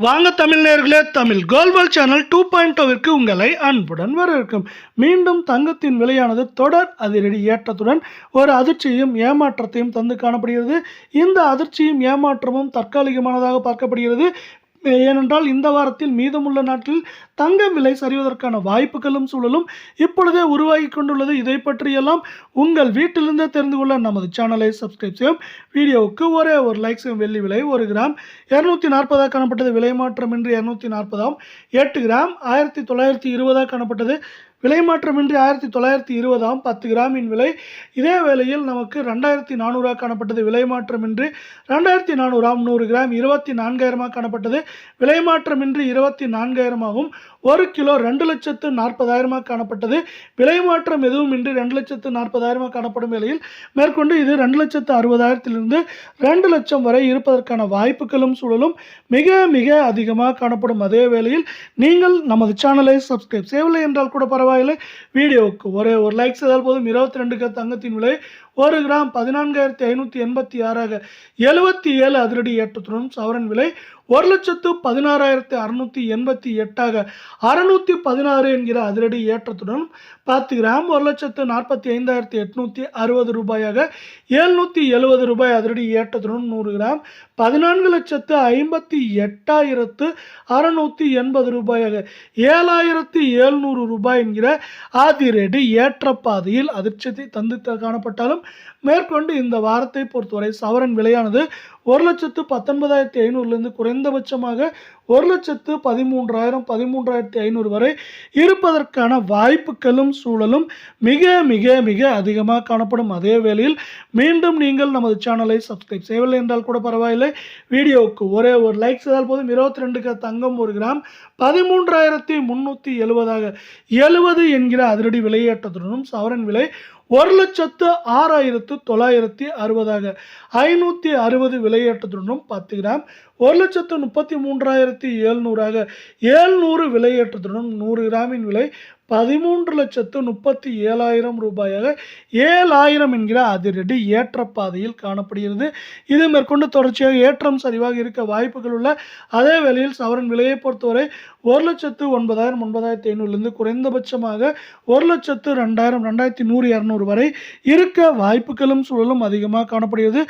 வாங்க தமிழ் நேயர்களே, தமிழ் கோல்வால் சேனல் 2.0விற்கு உங்களை அன்புடன் வரவேற்கும். மீண்டும் தங்கத்தின் விலையானது தொடர் அதிரடி ஏற்றத்துடன் ஒரு அதிர்ச்சியையும் ஏமாற்றத்தையும் தந்து காணப்படுகிறது. இந்த அதிர்ச்சியும் ஏமாற்றமும் தற்காலிகமானதாக பார்க்கப்படுகிறது. ஏனென்றால் இந்த வாரத்தில் மீதமுள்ள நாட்களில் தங்கம் விலை சரிவதற்கான வாய்ப்புகளும் சூழலும் இப்பொழுதே உருவாகி கொண்டுள்ளது. இதை பற்றியெல்லாம் உங்கள் வீட்டிலிருந்தே தெரிந்து கொள்ள நமது சேனலை சப்ஸ்கிரைப் செய்யும். வீடியோவுக்கு ஒரே ஒரு லைக் செய்யும். வெள்ளி விலை 1 கிராம் 240 காணப்பட்டது. விலை மாற்றமின்றி 240. 8 கிராம் 1920 காணப்பட்டது. விலை மாற்றமின்றி 1920. 10 கிராமின் விலை இதே வேளையில் நமக்கு 2400 காணப்பட்டது. விலை மாற்றமின்றி 2400. 100 கிராம் 24,000 காணப்பட்டது. விலை மாற்றமின்றி 24,000. 1 கிலோ 2,40,000 காணப்பட்டது. விலை மாற்றம் எதுவுமின்றி 2,40,000 காணப்படும் வேளையில் மேற்கொண்டு இது 2,60,000 2 லட்சம் வரை இருப்பதற்கான வாய்ப்புகளும் சூழலும் மிக மிக அதிகமாக காணப்படும். அதே வேளையில் நீங்கள் நமது சேனலை சப்ஸ்கிரைப் செய்யவில்லை என்றால் கூட பரவாயில்லை, வீடியோவுக்கு ஒரே ஒரு லைக் செய்தால் போதும். 22 தங்கத்தின் விலை 1 கிராம் 14,586 77 அதிரடி ஏற்றத்துடன் சவரன் விலை 1,16,688 616 என்கிற அதிரடி ஏற்றத்துடன் 10 கிராம் 1,45,860 ரூபாயாக 770 ரூபாய் அதிரடி ஏற்றத்துடன் 100 கிராம் 14,58,680 ரூபாயாக 7,700 ரூபாய் என்கிற அதிரடி ஏற்ற பாதையில் அதிர்ச்சியை தந்து காணப்பட்டாலும் மேற்கொண்டு இந்த வாரத்தை பொறுத்தவரை சவரன் விலையானது 1,19,500 குறைந்தபட்சமாக 1,13,000 13,500 வரை இருப்பதற்கான வாய்ப்புகளும் சூழலும் மிக மிக மிக அதிகமாக காணப்படும். அதே வேளையில் மீண்டும் நீங்கள் நமது சேனலை சப்ஸ்கிரைப் செய்யவில்லை என்றால் கூட பரவாயில்லை, வீடியோவுக்கு ஒரே ஒரு லைக் செய்தால் போதும். 22 தங்கம் 1 கிராம் 13,370 70 என்கிற அதிரடி விலையேற்றத்துடனும் சவரன் விலை 1,06,960 560 விலையேற்றத்துடனும் 10 கிராம் 1,33,700 700 விலையேற்றத்துடனும் 100 கிராமின் விலை 13,37,000 ரூபாயாக 7,000 என்கிற அதிரடி ஏற்ற பாதையில் காணப்படுகிறது. இது மேற்கொண்டு தொடர்ச்சியாக ஏற்றம் சரிவாக இருக்க வாய்ப்புகள் உள்ள அதே வேளையில் சவரன் விலையை பொறுத்தவரை 1,09,000 9,500 குறைந்தபட்சமாக 1,02,000 2,100 200 வரை இருக்க வாய்ப்புகளும் சூழலும் அதிகமாக காணப்படுகிறது.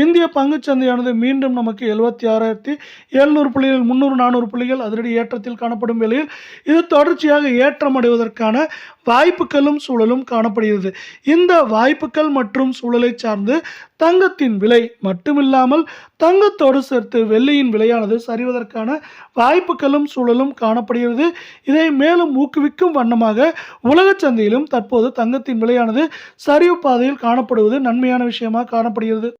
இந்திய பங்குச்சந்தையானது மீண்டும் நமக்கு 76,700 புள்ளிகள் 300 400 புள்ளிகள் அதிரடி ஏற்றத்தில் காணப்படும் வேளையில் இது தொடர்ச்சியாக ஏற்றம் அடைவதற்கான வாய்ப்புகளும் சூழலும் காணப்படுகிறது. இந்த வாய்ப்புகள் மற்றும் சூழலை சார்ந்து தங்கத்தின் விலை மட்டுமில்லாமல் தங்கத்தோடு சேர்த்து வெள்ளியின் விலையானது சரிவதற்கான வாய்ப்புகளும் சூழலும் காணப்படுகிறது. இதை மேலும் ஊக்குவிக்கும் வண்ணமாக உலக சந்தையிலும் தற்போது தங்கத்தின் விலையானது சரிவு பாதையில் காணப்படுவது நன்மையான விஷயமாக காணப்படுகிறது.